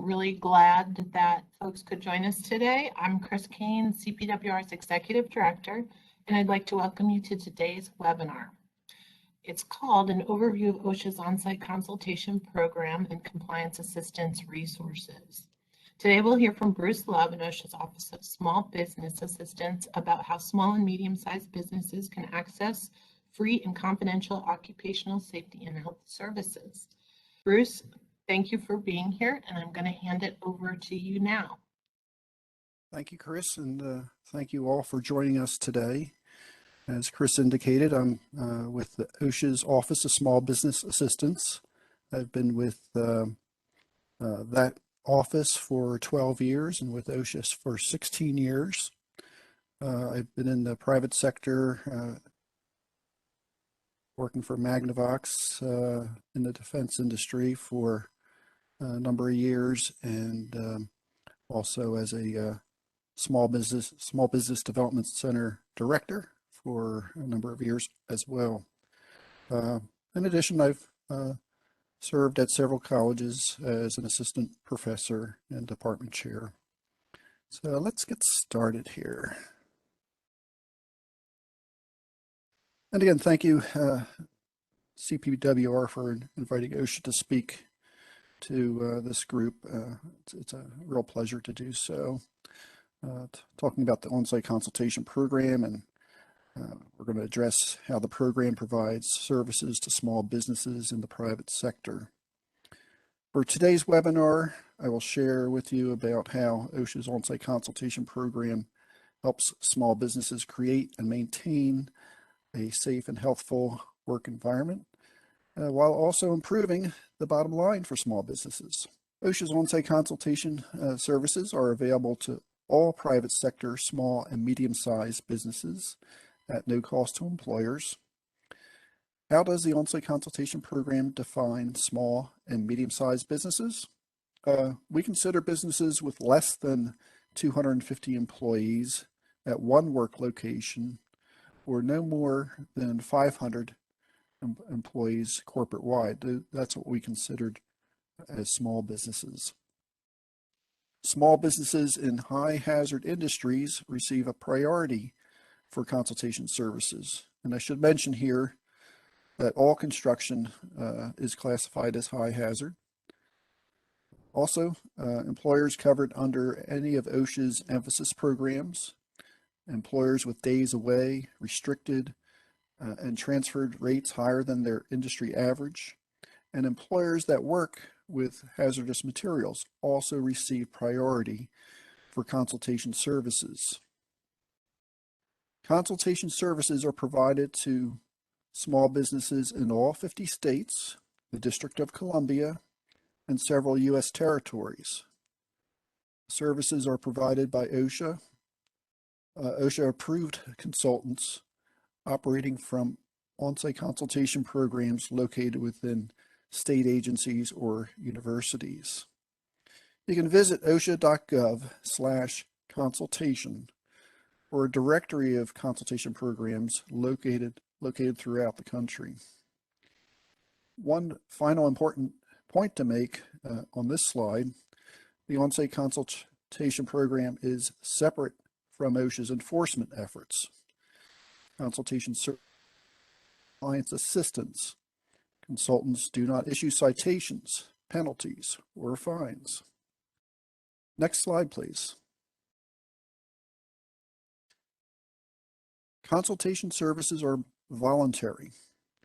really glad that folks could join us today. I'm Chris Kane, CPWR's Executive Director, and I'd like to welcome you to today's webinar. It's called an overview of OSHA's on-site consultation program and compliance assistance resources. Today we'll hear from Bruce Love in OSHA's Office of Small Business Assistance about how small and medium-sized businesses can access free and confidential occupational safety and health services. Bruce, thank you for being here, and I'm going to hand it over to you now. Thank you, Chris, and thank you all for joining us today. As Chris indicated, I'm with the OSHA's Office of Small Business Assistance. I've been with that office for 12 years and with OSHA for 16 years. I've been in the private sector working for Magnavox in the defense industry for a number of years, and also as a small business development center director for a number of years as well. In addition, I've served at several colleges as an assistant professor and department chair. So let's get started here. And again, thank you, CPWR, for inviting OSHA to speak to this group. It's a real pleasure to do so. Talking about the on-site consultation program, and we're going to address how the program provides services to small businesses in the private sector. For today's webinar, I will share with you about how OSHA's on-site consultation program helps small businesses create and maintain a safe and healthful work environment, while also improving the bottom line for small businesses. OSHA's on-site consultation services are available to all private sector small and medium-sized businesses at no cost to employers. How does the on-site consultation program define small and medium-sized businesses? We consider businesses with less than 250 employees at one work location, or no more than 500 employees corporate-wide. That's what we considered as small businesses. Small businesses in high-hazard industries receive a priority for consultation services. And I should mention here that all construction is classified as high hazard. Also, employers covered under any of OSHA's emphasis programs, employers with days away, restricted, and transferred rates higher than their industry average, and employers that work with hazardous materials also receive priority for consultation services. Consultation services are provided to small businesses in all 50 states, the District of Columbia, and several U.S. territories. Services are provided by OSHA, OSHA-approved consultants operating from on-site consultation programs located within state agencies or universities. You can visit osha.gov/consultation or a directory of consultation programs located throughout the country. One final important point to make on this slide: the on-site consultation program is separate from OSHA's enforcement efforts. Consultation compliance assistance. Consultants do not issue citations, penalties, or fines. Next slide, please. Consultation services are voluntary.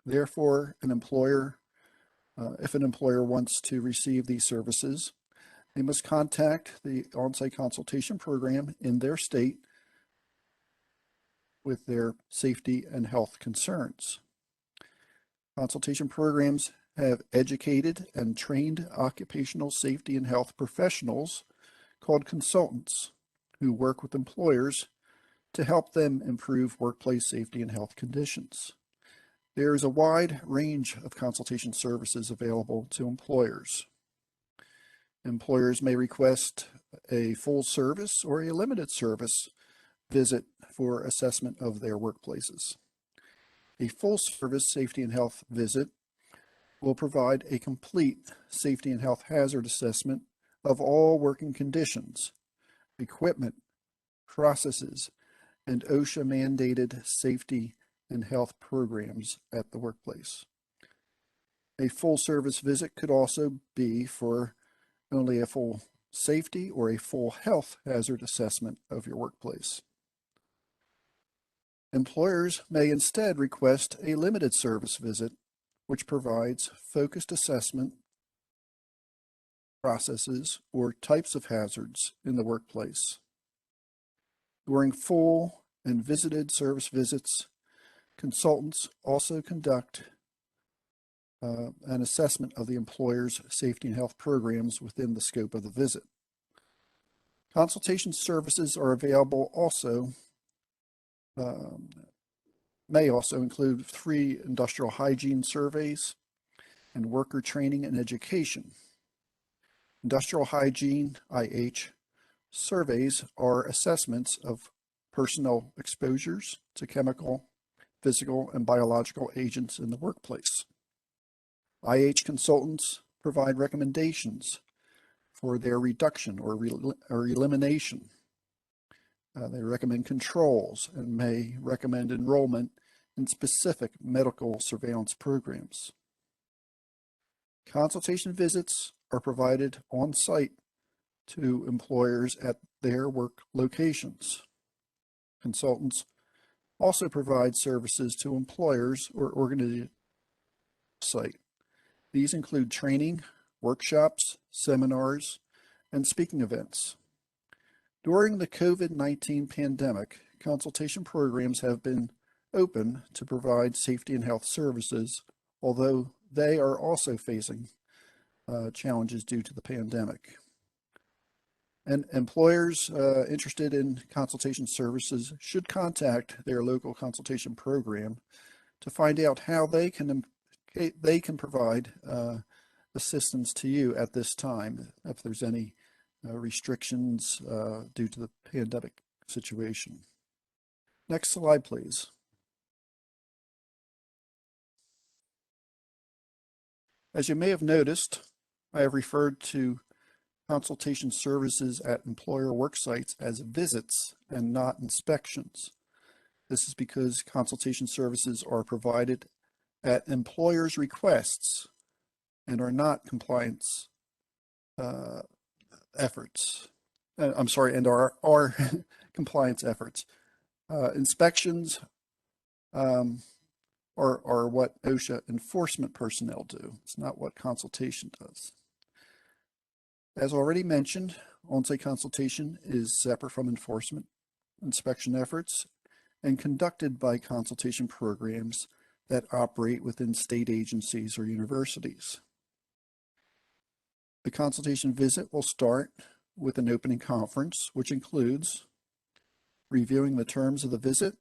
Therefore, if an employer wants to receive these services, they must contact the on-site consultation program in their state with their safety and health concerns. Consultation programs have educated and trained occupational safety and health professionals called consultants who work with employers to help them improve workplace safety and health conditions. There is a wide range of consultation services available to employers. Employers may request a full service or a limited service visit for assessment of their workplaces. A full service safety and health visit will provide a complete safety and health hazard assessment of all working conditions, equipment, processes, and OSHA mandated safety and health programs at the workplace. A full service visit could also be for only a full safety or a full health hazard assessment of your workplace. Employers may instead request a limited service visit, which provides focused assessment processes or types of hazards in the workplace. During full and visited service visits, consultants also conduct an assessment of the employer's safety and health programs within the scope of the visit. Consultation services are available also, may also include free industrial hygiene surveys and worker training and education. Industrial hygiene, IH, surveys are assessments of personnel exposures to chemical, physical, and biological agents in the workplace. IH consultants provide recommendations for their reduction or elimination. They recommend controls and may recommend enrollment in specific medical surveillance programs. Consultation visits are provided on site to employers at their work locations. Consultants also provide services to employers or organizations site. These include training, workshops, seminars, and speaking events. During the COVID-19 pandemic, consultation programs have been open to provide safety and health services, although they are also facing challenges due to the pandemic. And employers interested in consultation services should contact their local consultation program to find out how they can provide assistance to you at this time if there's any restrictions due to the pandemic situation. Next slide, please. As you may have noticed, I have referred to consultation services at employer work sites as visits and not inspections. This is because consultation services are provided at employers' requests and are not compliance efforts. And are compliance efforts. Inspections are what OSHA enforcement personnel do. It's not what consultation does. As already mentioned, on-site consultation is separate from enforcement inspection efforts and conducted by consultation programs that operate within state agencies or universities. The consultation visit will start with an opening conference, which includes reviewing the terms of the visit,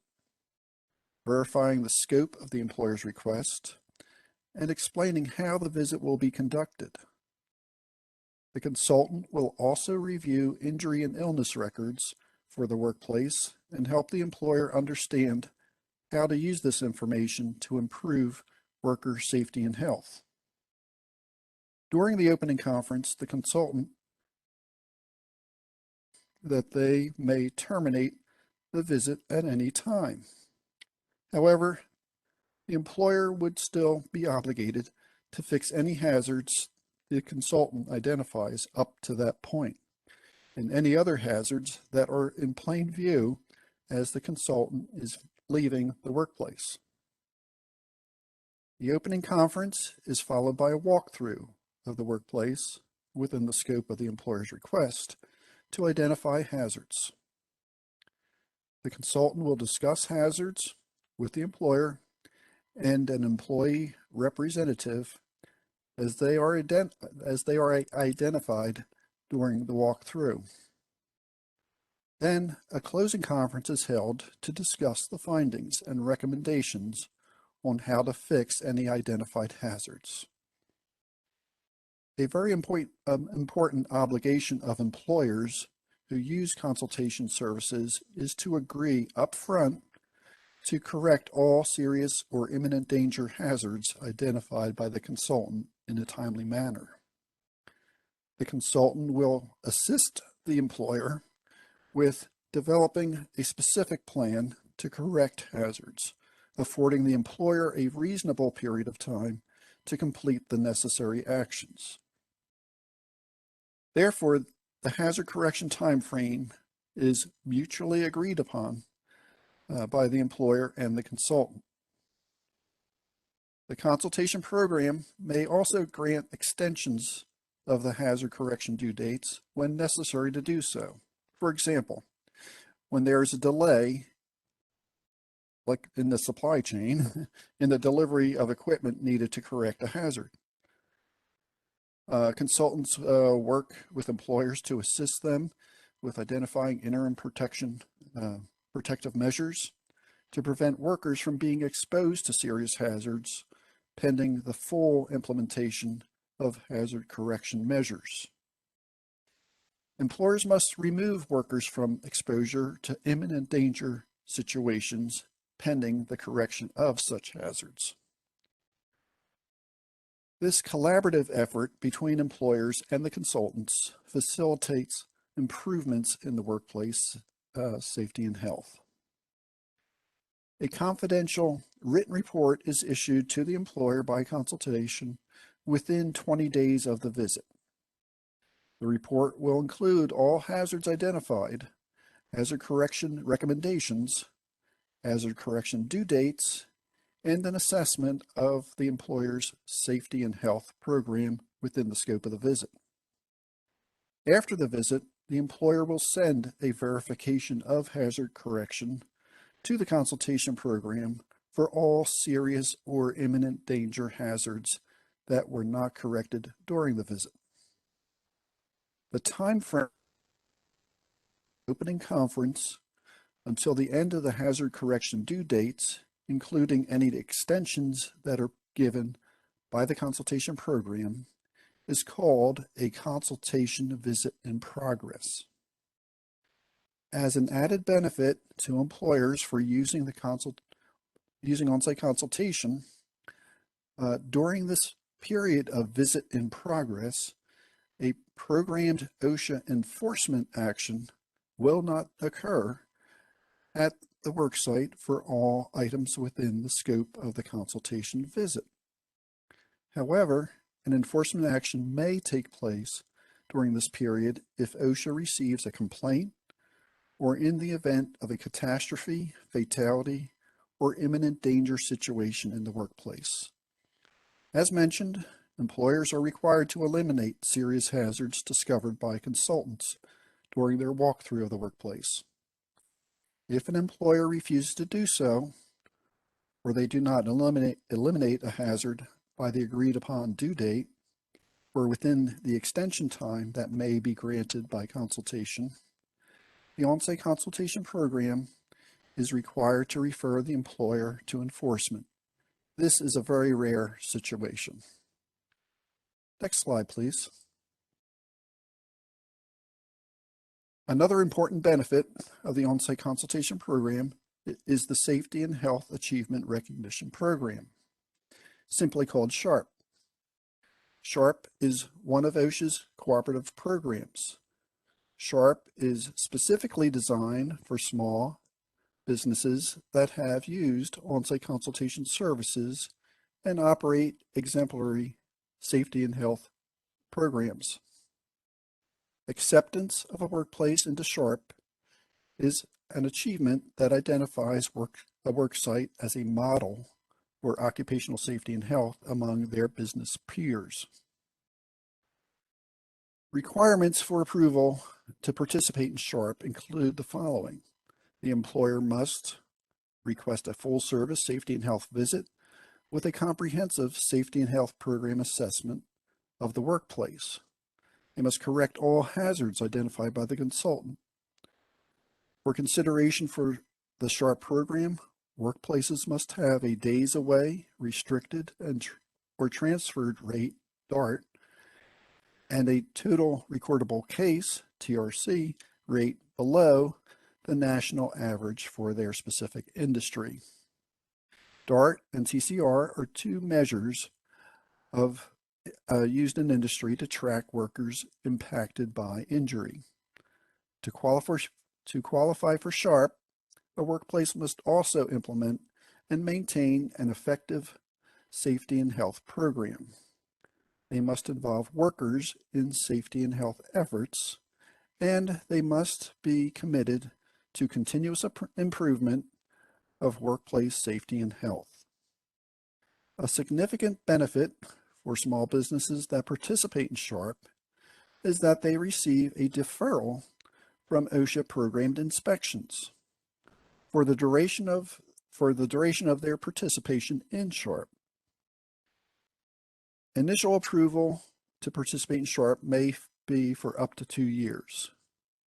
verifying the scope of the employer's request, and explaining how the visit will be conducted. The consultant will also review injury and illness records for the workplace and help the employer understand how to use this information to improve worker safety and health. During the opening conference, the consultant that they may terminate the visit at any time. However, the employer would still be obligated to fix any hazards the consultant identifies up to that point, and any other hazards that are in plain view as the consultant is leaving the workplace. The opening conference is followed by a walkthrough of the workplace within the scope of the employer's request to identify hazards. The consultant will discuss hazards with the employer and an employee representative as they are identified during the walkthrough. Then a closing conference is held to discuss the findings and recommendations on how to fix any identified hazards. A very important obligation of employers who use consultation services is to agree upfront to correct all serious or imminent danger hazards identified by the consultant in a timely manner. The consultant will assist the employer with developing a specific plan to correct hazards, affording the employer a reasonable period of time to complete the necessary actions. Therefore, the hazard correction time frame is mutually agreed upon by the employer and the consultant. The consultation program may also grant extensions of the hazard correction due dates when necessary to do so. For example, when there is a delay, like in the supply chain, in the delivery of equipment needed to correct a hazard. Consultants work with employers to assist them with identifying interim protective measures to prevent workers from being exposed to serious hazards pending the full implementation of hazard correction measures. Employers must remove workers from exposure to imminent danger situations pending the correction of such hazards. This collaborative effort between employers and the consultants facilitates improvements in the workplace safety and health. A confidential written report is issued to the employer by consultation within 20 days of the visit. The report will include all hazards identified, hazard correction recommendations, hazard correction due dates, and an assessment of the employer's safety and health program within the scope of the visit. After the visit, the employer will send a verification of hazard correction to the consultation program for all serious or imminent danger hazards that were not corrected during the visit. The time frame opening conference until the end of the hazard correction due dates, including any extensions that are given by the consultation program, is called a consultation visit in progress. As an added benefit to employers for using on-site consultation, during this period of visit in progress, a programmed OSHA enforcement action will not occur at the worksite for all items within the scope of the consultation visit. However, an enforcement action may take place during this period if OSHA receives a complaint or in the event of a catastrophe, fatality, or imminent danger situation in the workplace. As mentioned, employers are required to eliminate serious hazards discovered by consultants during their walkthrough of the workplace. If an employer refuses to do so, or they do not eliminate a hazard by the agreed upon due date, or within the extension time that may be granted by consultation, the on-site consultation program is required to refer the employer to enforcement. This is a very rare situation. Next slide, please. Another important benefit of the on-site consultation program is the Safety and Health Achievement Recognition Program, simply called SHARP. SHARP is one of OSHA's cooperative programs. SHARP is specifically designed for small businesses that have used on-site consultation services and operate exemplary safety and health programs. Acceptance of a workplace into SHARP is an achievement that identifies a worksite as a model for occupational safety and health among their business peers. Requirements for approval to participate in SHARP include the following. The employer must request a full-service safety and health visit with a comprehensive safety and health program assessment of the workplace. They must correct all hazards identified by the consultant. For consideration for the SHARP program, workplaces must have a days away, restricted, or transferred rate, DART, and a total recordable case, TRC, rate below the national average for their specific industry. DART and TCR are two measures of used in industry to track workers impacted by injury. To qualify for SHARP, a workplace must also implement and maintain an effective safety and health program. They must involve workers in safety and health efforts, and they must be committed to continuous improvement of workplace safety and health. A significant benefit for small businesses that participate in SHARP is that they receive a deferral from OSHA programmed inspections for the duration of their participation in SHARP. Initial approval to participate in SHARP may be for up to 2 years.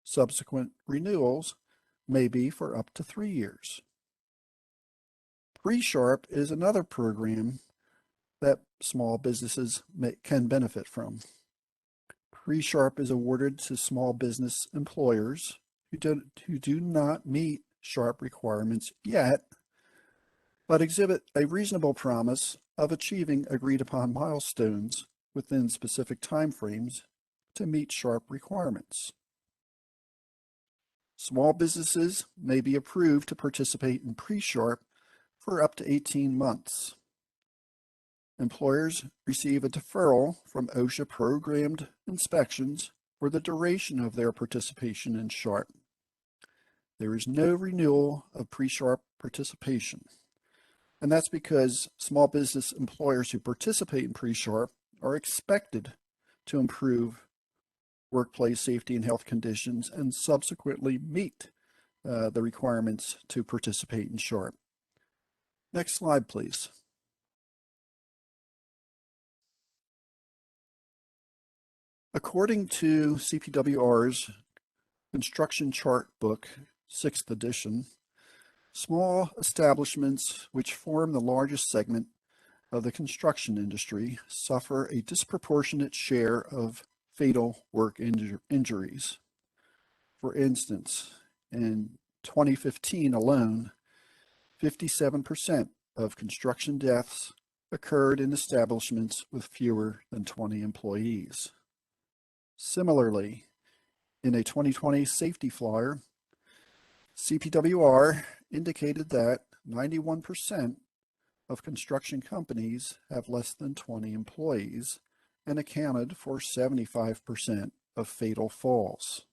Subsequent renewals may be for up to 3 years. Pre-SHARP is another program that small businesses can benefit from. Pre-SHARP is awarded to small business employers who do not meet SHARP requirements yet, but exhibit a reasonable promise of achieving agreed upon milestones within specific timeframes to meet SHARP requirements. Small businesses may be approved to participate in pre-SHARP for up to 18 months. Employers receive a deferral from OSHA programmed inspections for the duration of their participation in SHARP. There is no renewal of pre-SHARP participation, and that's because small business employers who participate in pre-SHARP are expected to improve workplace safety and health conditions and subsequently meet the requirements to participate in SHARP. Next slide, please. According to CPWR's Construction Chart Book, 6th edition, small establishments, which form the largest segment of the construction industry, suffer a disproportionate share of fatal work injuries. For instance, in 2015 alone, 57% of construction deaths occurred in establishments with fewer than 20 employees. Similarly, in a 2020 safety flyer, CPWR indicated that 91% of construction companies have less than 20 employees and accounted for 75% of fatal falls.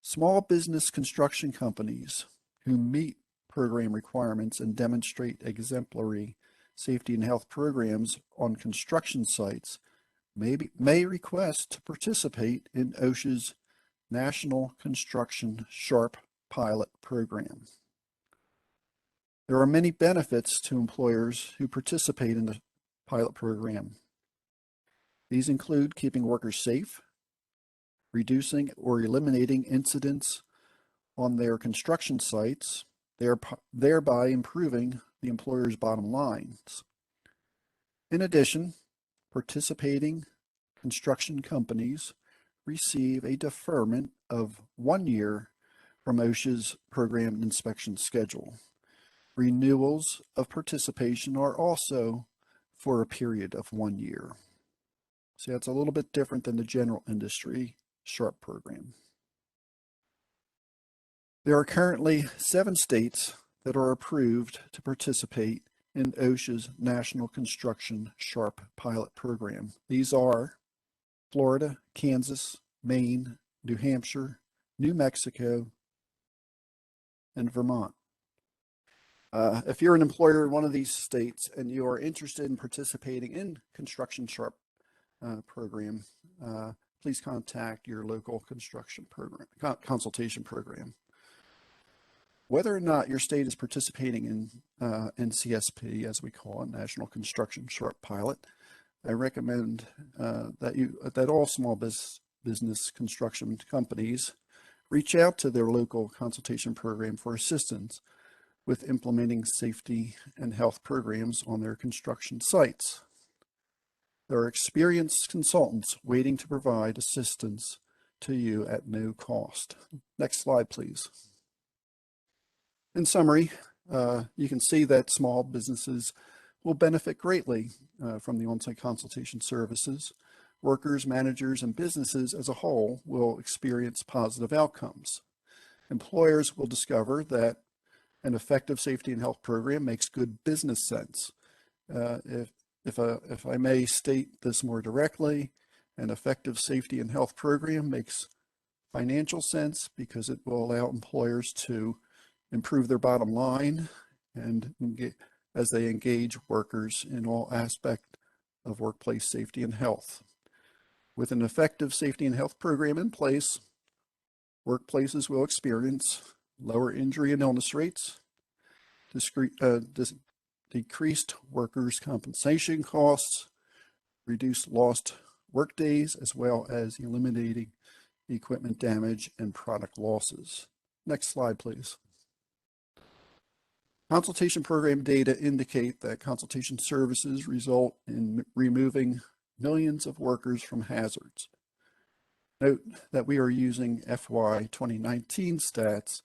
Small business construction companies who meet program requirements and demonstrate exemplary safety and health programs on construction sites may request to participate in OSHA's National Construction SHARP Pilot Program. There are many benefits to employers who participate in the pilot program. These include keeping workers safe, reducing or eliminating incidents on their construction sites, thereby improving the employer's bottom lines. In addition, participating construction companies receive a deferment of 1 year from OSHA's program inspection schedule. Renewals of participation are also for a period of 1 year. So that's a little bit different than the general industry SHARP program. There are currently 7 states that are approved to participate in OSHA's National Construction SHARP Pilot Program. These are Florida, Kansas, Maine, New Hampshire, New Mexico, and Vermont. If you're an employer in one of these states and you are interested in participating in Construction SHARP program, please contact your local construction program consultation program. Whether or not your state is participating in NCSP, as we call it, National Construction SHARP Pilot, I recommend that all small business construction companies reach out to their local consultation program for assistance with implementing safety and health programs on their construction sites. There are experienced consultants waiting to provide assistance to you at no cost. Next slide, please. In summary, you can see that small businesses will benefit greatly from the on-site consultation services. Workers, managers, and businesses as a whole will experience positive outcomes. Employers will discover that an effective safety and health program makes good business sense. If I may state this more directly, an effective safety and health program makes financial sense because it will allow employers to improve their bottom line and as they engage workers in all aspects of workplace safety and health. With an effective safety and health program in place, workplaces will experience lower injury and illness rates, decreased workers' compensation costs, reduced lost work days, as well as eliminating equipment damage and product losses. Next slide, please. Consultation program data indicate that consultation services result in removing millions of workers from hazards. Note that we are using FY 2019 stats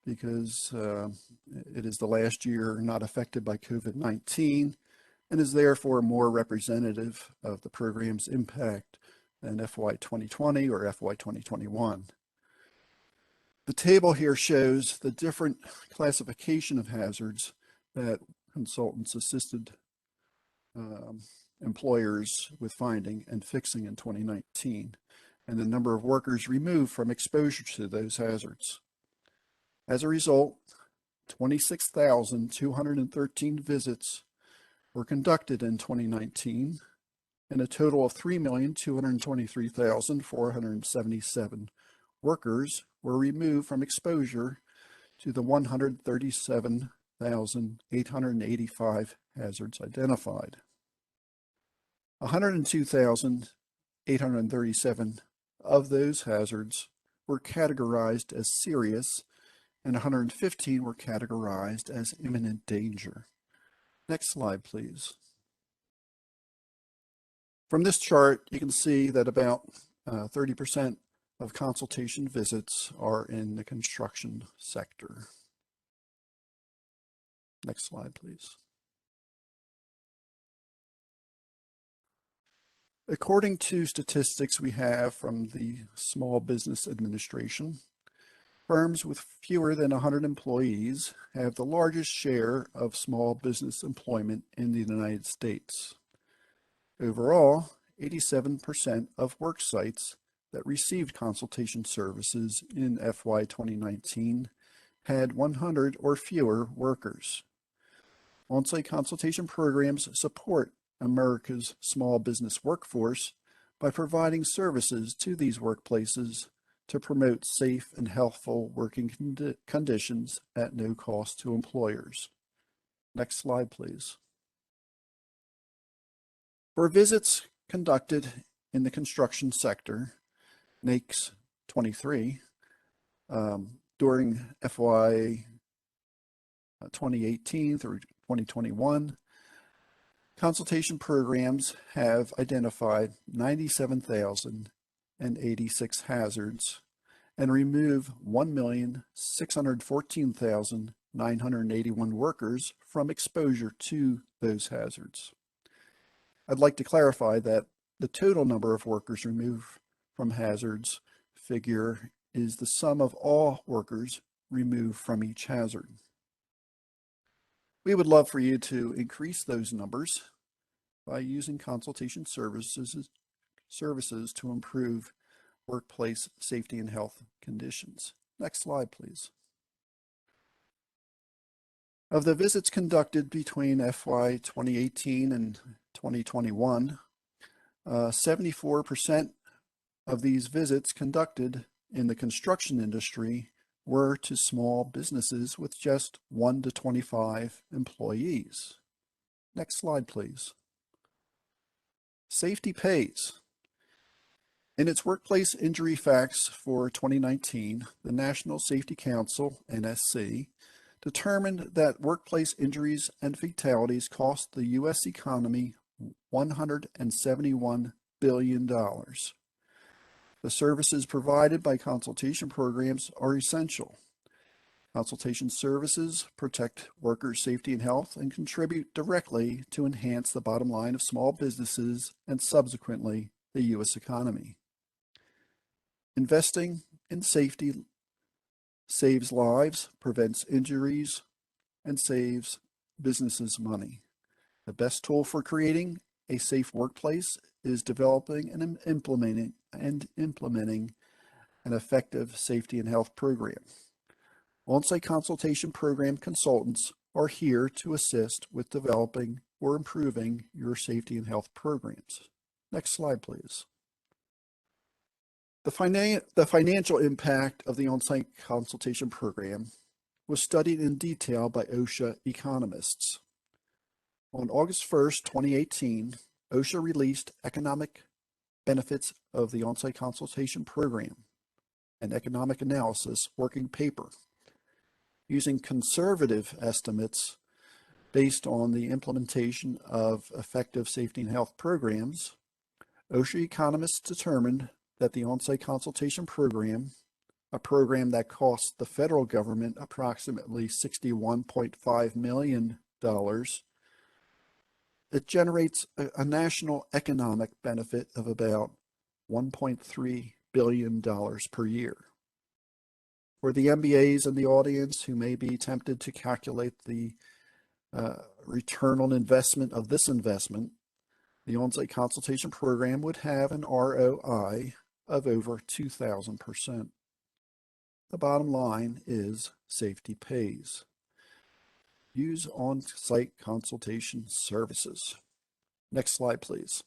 because it is the last year not affected by COVID-19 and is therefore more representative of the program's impact than FY 2020 or FY 2021. The table here shows the different classification of hazards that consultants assisted employers with finding and fixing in 2019, and the number of workers removed from exposure to those hazards. As a result, 26,213 visits were conducted in 2019, and a total of 3,223,477 workers were removed from exposure to the 137,885 hazards identified. 102,837 of those hazards were categorized as serious, and 115 were categorized as imminent danger. Next slide, please. From this chart, you can see that about 30% of consultation visits are in the construction sector. Next slide, please. According to statistics we have from the Small Business Administration, firms with fewer than 100 employees have the largest share of small business employment in the United States. Overall, 87% of worksites that received consultation services in FY 2019 had 100 or fewer workers. On-site consultation programs support America's small business workforce by providing services to these workplaces to promote safe and healthful working conditions at no cost to employers. Next slide, please. For visits conducted in the construction sector, NAICS 23, during FY 2018 through 2021, consultation programs have identified 97,086 hazards and remove 1,614,981 workers from exposure to those hazards. I'd like to clarify that the total number of workers removed from hazards figure is the sum of all workers removed from each hazard. We would love for you to increase those numbers by using consultation services to improve workplace safety and health conditions. Next slide, please. Of the visits conducted between FY 2018 and 2021, 74% of these visits conducted in the construction industry were to small businesses with just 1 to 25 employees. Next slide, please. Safety pays. In its workplace injury facts for 2019, the National Safety Council, NSC, determined that workplace injuries and fatalities cost the U.S. economy $171 billion. The services provided by consultation programs are essential. Consultation services protect workers' safety and health and contribute directly to enhance the bottom line of small businesses and subsequently the U.S. economy. Investing in safety saves lives, prevents injuries, and saves businesses money. The best tool for creating a safe workplace is developing and implementing an effective safety and health program. On-Site Consultation Program consultants are here to assist with developing or improving your safety and health programs. Next slide, please. The financial impact of the On-Site Consultation Program was studied in detail by OSHA economists. On August 1st, 2018, OSHA released Economic Benefits of the On-Site Consultation Program, an economic analysis working paper. Using conservative estimates based on the implementation of effective safety and health programs, OSHA economists determined that the On-Site Consultation Program, a program that costs the federal government approximately $61.5 million, it generates a national economic benefit of about $1.3 billion per year. For the MBAs in the audience who may be tempted to calculate the return on investment of this investment, the On-Site Consultation Program would have an ROI of over 2,000%. The bottom line is safety pays. Use on-site consultation services. Next slide, please.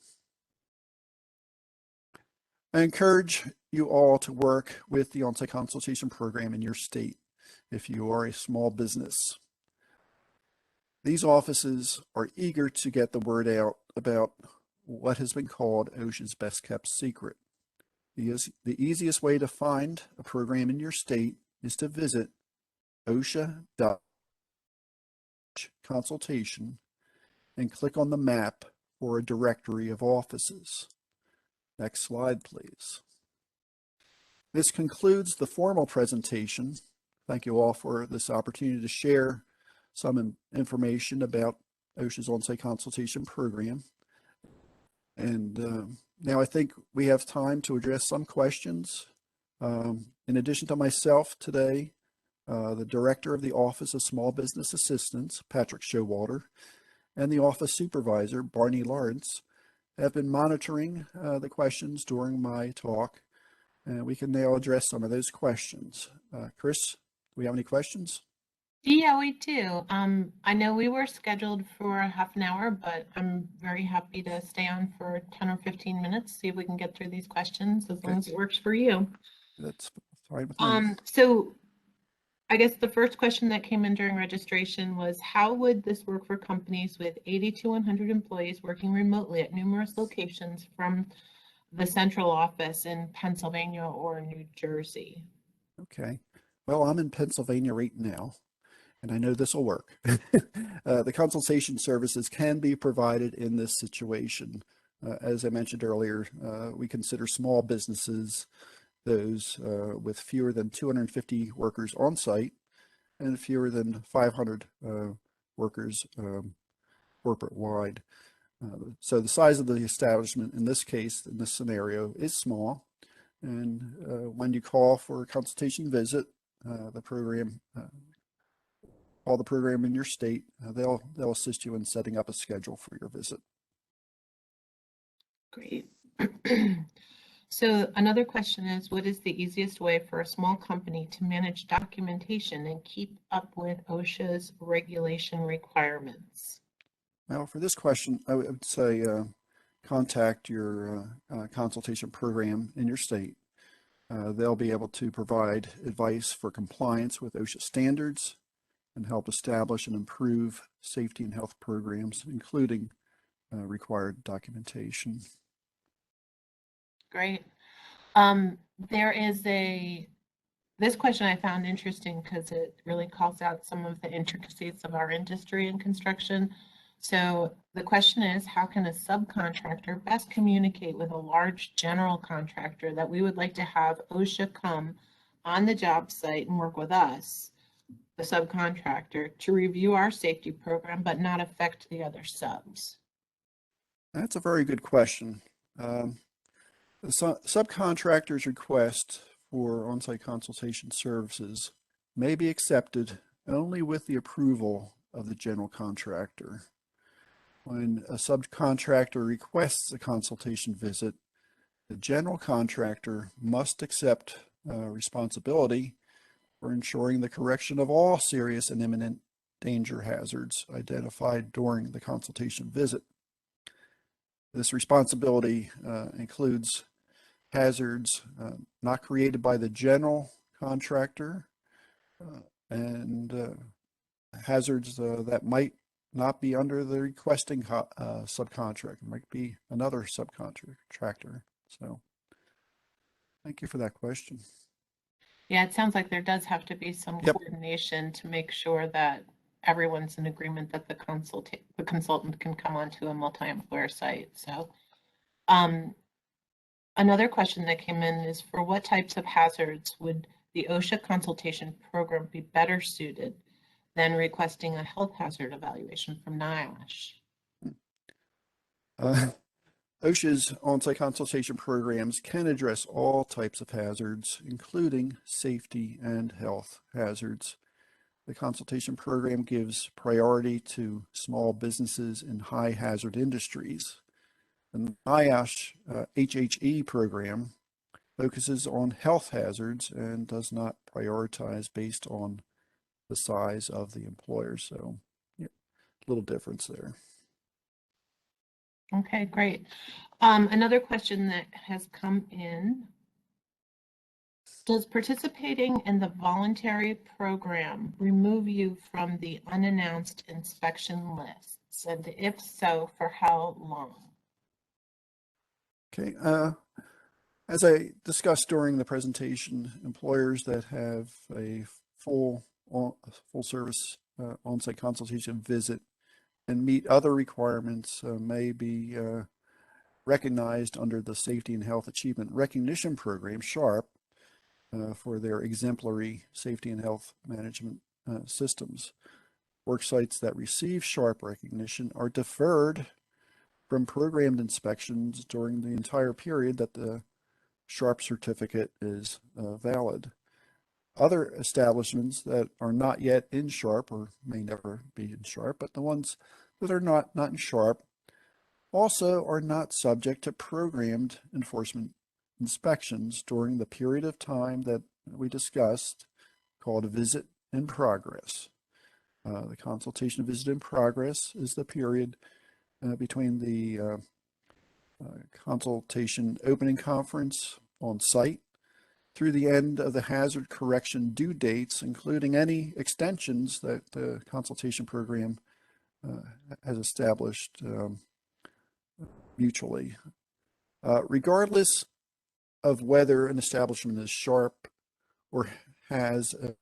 I encourage you all to work with the On-Site Consultation Program in your state if you are a small business. These offices are eager to get the word out about what has been called OSHA's best kept secret. The easiest way to find a program in your state is to visit OSHA.consultation and click on the map for a directory of offices. Next slide, please. This concludes the formal presentation. Thank you all for this opportunity to share some information about OSHA's On-Site Consultation Program. And now I think we have time to address some questions. In addition to myself today, the Director of the Office of Small Business Assistance, Patrick Showalter, and the Office Supervisor, Barney Lawrence, have been monitoring the questions during my talk, and we can now address some of those questions. Chris, do we have any questions? Yeah, we do. I know we were scheduled for a half an hour, but I'm very happy to stay on for 10 or 15 minutes, see if we can get through these questions as long as it works for you. That's fine with me. So I guess the first question that came in during registration was, how would this work for companies with 80 to 100 employees working remotely at numerous locations from the central office in Pennsylvania or New Jersey? Okay. Well, I'm in Pennsylvania right now, and I know this will work. The consultation services can be provided in this situation. As I mentioned earlier, we consider small businesses those with fewer than 250 workers on site and fewer than 500 workers corporate-wide. So the size of the establishment in this case, in this scenario, is small. And when you call for a consultation visit, the program, call the program in your state, they'll assist you in setting up a schedule for your visit. Great. So another question is, what is the easiest way for a small company to manage documentation and keep up with OSHA's regulation requirements? Well, for this question, I would say contact your consultation program in your state. They'll be able to provide advice for compliance with OSHA standards and help establish and improve safety and health programs, including required documentation. Great. This question I found interesting because it really calls out some of the intricacies of our industry in construction. So the question is, how can a subcontractor best communicate with a large general contractor that we would like to have OSHA come on the job site and work with us? the subcontractor, to review our safety program but not affect the other subs? That's a very good question. The subcontractor's request for on-site consultation services may be accepted only with the approval of the general contractor. When a subcontractor requests a consultation visit, the general contractor must accept responsibility for ensuring the correction of all serious and imminent danger hazards identified during the consultation visit. This responsibility includes hazards not created by the general contractor and hazards that might not be under the requesting subcontractor, might be another subcontractor. So thank you for that question. Yeah, it sounds like there does have to be some Yep. coordination to make sure that everyone's in agreement that the consultant can come onto a multi-employer site. So another question that came in is, for what types of hazards would the OSHA consultation program be better suited than requesting a health hazard evaluation from NIOSH? OSHA's on-site consultation programs can address all types of hazards, including safety and health hazards. The consultation program gives priority to small businesses in high hazard industries. The NIOSH HHE program focuses on health hazards and does not prioritize based on the size of the employer. So, yeah, a little difference there. Okay, great. Another question that has come in: does participating in the voluntary program remove you from the unannounced inspection lists? And if so, for how long? Okay. As I discussed during the presentation, employers that have a full service on-site consultation visit and meet other requirements may be recognized under the Safety and Health Achievement Recognition Program, SHARP, for their exemplary safety and health management systems. Worksites that receive SHARP recognition are deferred from programmed inspections during the entire period that the SHARP certificate is valid. Other establishments that are not yet in SHARP, or may never be in SHARP, but the ones that are not in SHARP also are not subject to programmed enforcement inspections during the period of time that we discussed, called a visit in progress. The consultation visit in progress is the period between the consultation opening conference on site through the end of the hazard correction due dates, including any extensions that the consultation program has established mutually. Regardless of whether an establishment is SHARP or has a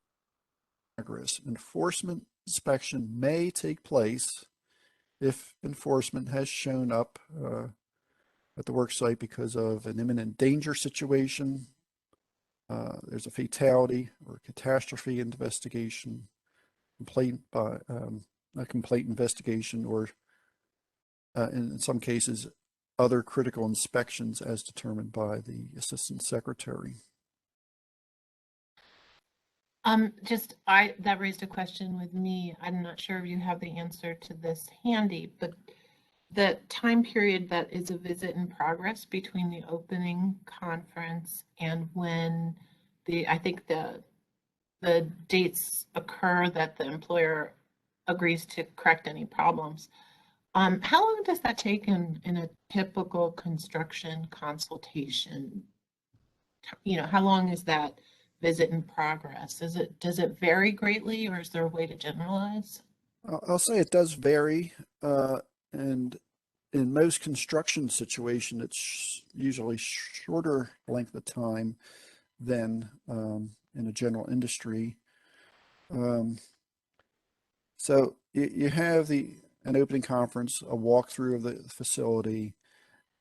progress, enforcement inspection may take place if enforcement has shown up at the work site because of an imminent danger situation, there's a fatality or catastrophe investigation, a complaint investigation, or in some cases, other critical inspections as determined by the Assistant Secretary. That raised a question with me. I'm not sure if you have the answer to this handy, but the time period that is a visit in progress between the opening conference and when I think the dates occur that the employer agrees to correct any problems. How long does that take in a typical construction consultation? How long is that visit in progress? Does it vary greatly, or is there a way to generalize? I'll say it does vary, and in most construction situations, it's usually shorter length of time than in a general industry. So you have an opening conference, a walkthrough of the facility,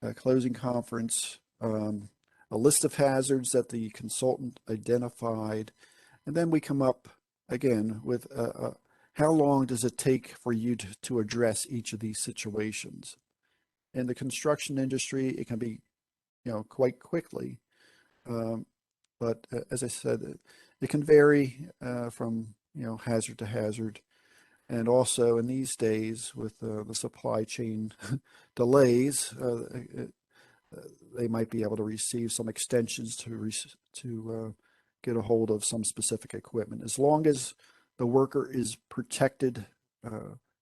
a closing conference, a list of hazards that the consultant identified, and then we come up again, with how long does it take for you to address each of these situations? In the construction industry, it can be, quite quickly. But as I said, it can vary from, hazard to hazard. And also in these days with the supply chain delays, they might be able to receive some extensions to get a hold of some specific equipment. As long as the worker is protected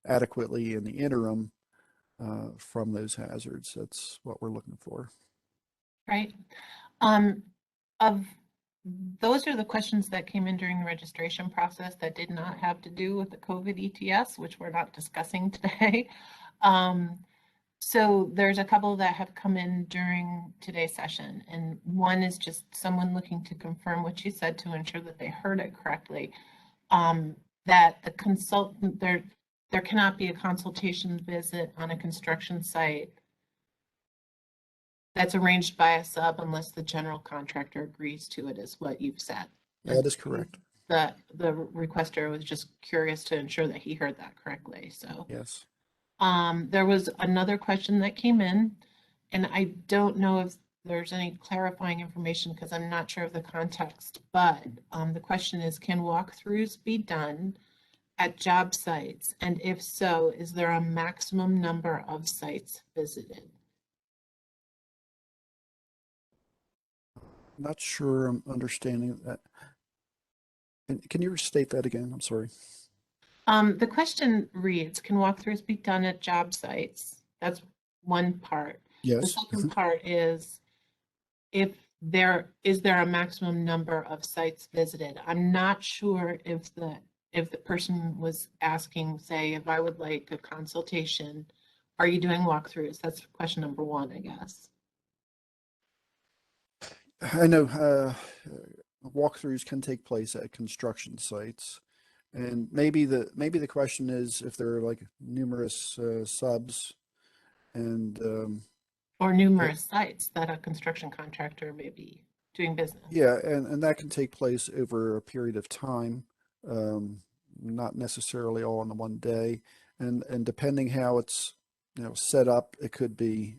adequately in the interim from those hazards, that's what we're looking for. Right. Of those are the questions that came in during the registration process that did not have to do with the COVID ETS, which we're not discussing today. So there's a couple that have come in during today's session, and one is just someone looking to confirm what you said to ensure that they heard it correctly. That the consultant, there cannot be a consultation visit on a construction site that's arranged by a sub unless the general contractor agrees to it, is what you've said. That is correct. The requester was just curious to ensure that he heard that correctly. So yes. There was another question that came in, and I don't know if there's any clarifying information because I'm not sure of the context, but the question is, can walkthroughs be done at job sites? And if so, is there a maximum number of sites visited? I'm not sure I'm understanding that. Can you restate that again? I'm sorry. The question reads, can walkthroughs be done at job sites? That's one part. Yes. The second part is, is there a maximum number of sites visited? I'm not sure if the person was asking, say, if I would like a consultation, are you doing walkthroughs? That's question number one, I guess. I know walkthroughs can take place at construction sites, and maybe the question is if there are like numerous subs and or numerous sites that a construction contractor may be doing business. Yeah, and that can take place over a period of time, not necessarily all in the one day, and depending how it's set up, it could be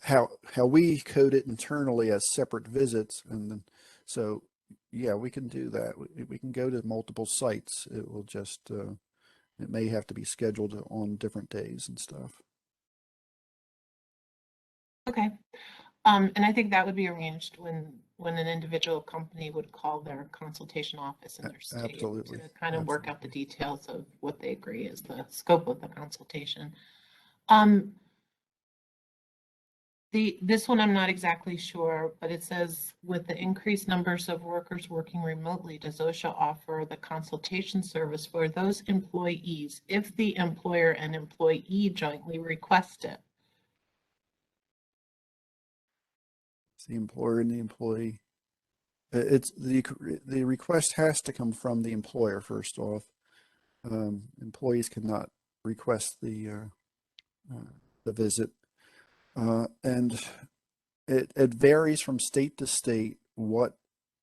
how we code it internally as separate visits, and then so yeah, we can do that. We can go to multiple sites. It will just it may have to be scheduled on different days and stuff. Okay. And I think that would be arranged when an individual company would call their consultation office in their state Absolutely. to kind of work out the details of what they agree is the scope of the consultation. This one I'm not exactly sure, but it says, with the increased numbers of workers working remotely, does OSHA offer the consultation service for those employees if the employer and employee jointly request it? It's the employer and the employee. It's the request has to come from the employer first off. Employees cannot request the visit, and it varies from state to state what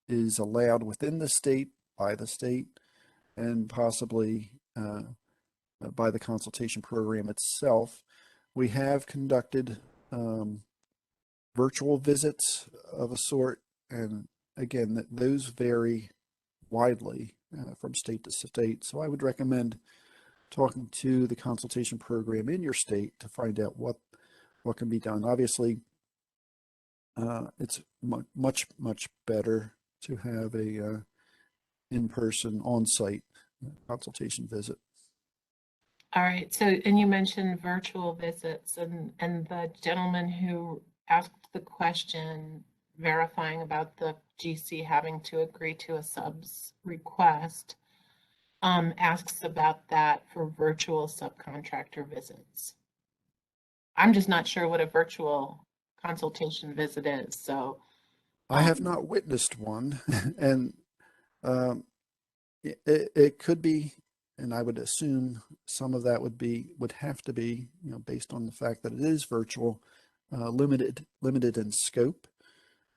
is allowed within the state by the state, and possibly by the consultation program itself. We have conducted virtual visits of a sort, and again, those vary widely from state to state. So I would recommend talking to the consultation program in your state to find out what can be done. Obviously, it's much better to have a in-person, on-site consultation visit. All right. So, and you mentioned virtual visits, and the gentleman who asked the question verifying about the GC having to agree to a sub's request asks about that for virtual subcontractor visits. I'm just not sure what a virtual consultation visit is. So I have not witnessed one, and it could be, and I would assume some of that would have to be, based on the fact that it is virtual, limited in scope.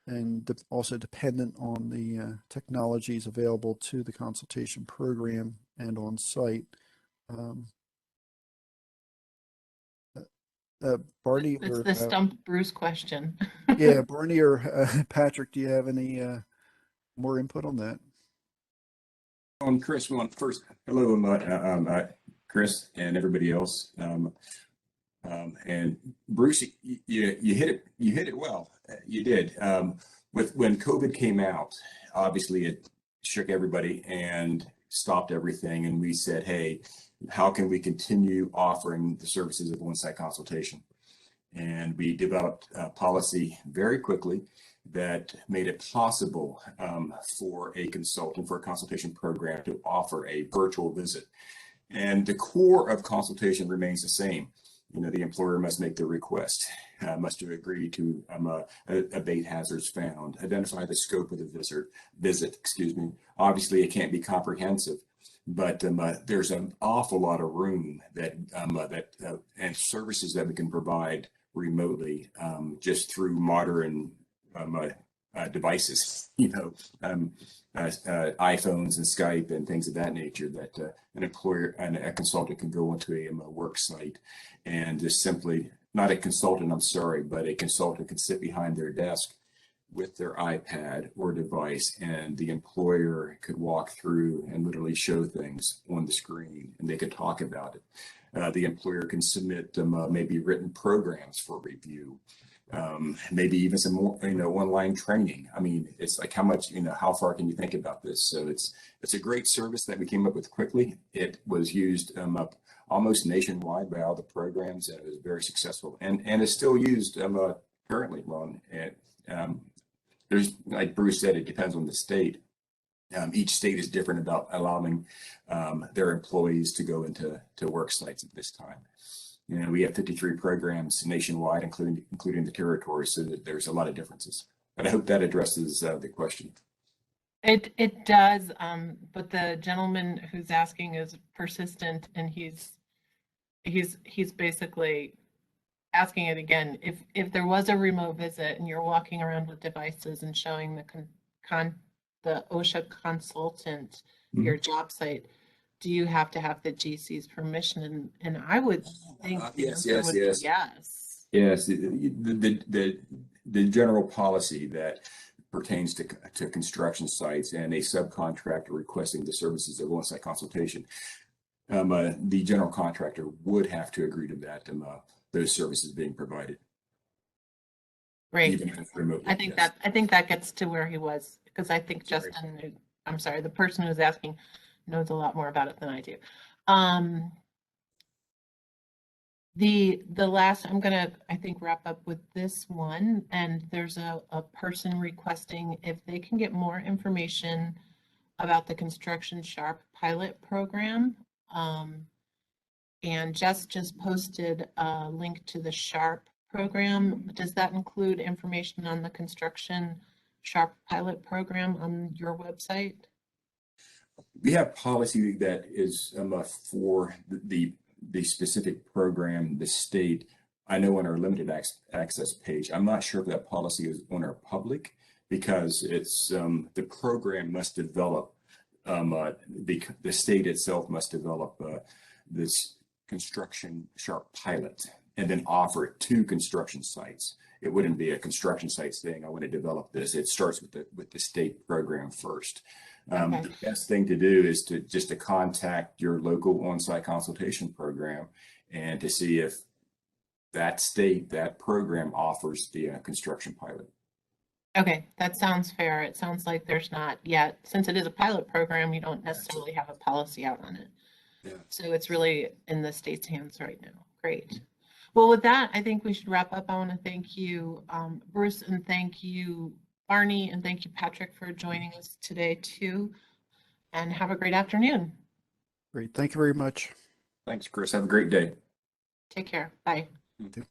and also dependent on the technologies available to the consultation program and on site. Barney, It's or the stump Bruce question. yeah, Barney or Patrick, do you have any more input on that? Chris, first, hello, Chris and everybody else. And Bruce, you hit it well. You did. When COVID came out, obviously it shook everybody and stopped everything. And we said, hey, how can we continue offering the services of on-site consultation? And we developed a policy very quickly that made it possible for a consultant, for a consultation program, to offer a virtual visit. And the core of consultation remains the same. You know, the employer must make the request, must agree to abate hazards found, identify the scope of the visit. Obviously, it can't be comprehensive, but there's an awful lot of room and services that we can provide remotely, just through modern devices, iPhones and Skype and things of that nature, that an employer and a consultant can go onto a work site and just simply, not a consultant, I'm sorry, but a consultant can sit behind their desk with their iPad or device, and the employer could walk through and literally show things on the screen, and they could talk about it. The employer can submit maybe written programs for review, maybe even some more, online training. I mean, it's like, how far can you think about this? So it's a great service that we came up with quickly. It was used almost nationwide by all the programs, and it was very successful, and is still used currently, Ron. And there's, like Bruce said, it depends on the state. Each state is different about allowing their employees to go into work sites at this time. We have 53 programs nationwide, including the territory, so that there's a lot of differences. But I hope that addresses the question. It does, but the gentleman who's asking is persistent, and he's basically asking it again. If there was a remote visit and you're walking around with devices and showing the OSHA consultant your job site, do you have to have the GC's permission? And I would think Yes. yes. Yes, the general policy that pertains to construction sites and a subcontractor requesting the services of on-site consultation, the general contractor would have to agree to that, those services being provided. Great. Even if it's remotely. I think that gets to where he was, because I think Justin, I'm sorry, the person who's asking knows a lot more about it than I do. The last, I'm gonna, I think, wrap up with this one, and there's a person requesting if they can get more information about the Construction Sharp pilot program. And Jess just posted a link to the Sharp program. Does that include information on the Construction Sharp pilot program on your website? We have policy that is for the specific program, the state. I know on our limited access page, I'm not sure if that policy is on our public, because it's the program must develop, the state itself must develop this Construction Sharp pilot and then offer it to construction sites. It wouldn't be a construction site saying, I want to develop this. It starts with the state program first. Okay. The best thing to do is to contact your local on-site consultation program and to see if that program offers the construction pilot. Okay, that sounds fair. It sounds like there's not yet, since it is a pilot program, you don't necessarily have a policy out on it. Yeah. So it's really in the state's hands right now. Great. Well, with that, I think we should wrap up. I want to thank you, Bruce, and thank you, Barney, and thank you, Patrick, for joining us today too. And have a great afternoon. Great. Thank you very much. Thanks, Chris. Have a great day. Take care. Bye. You too.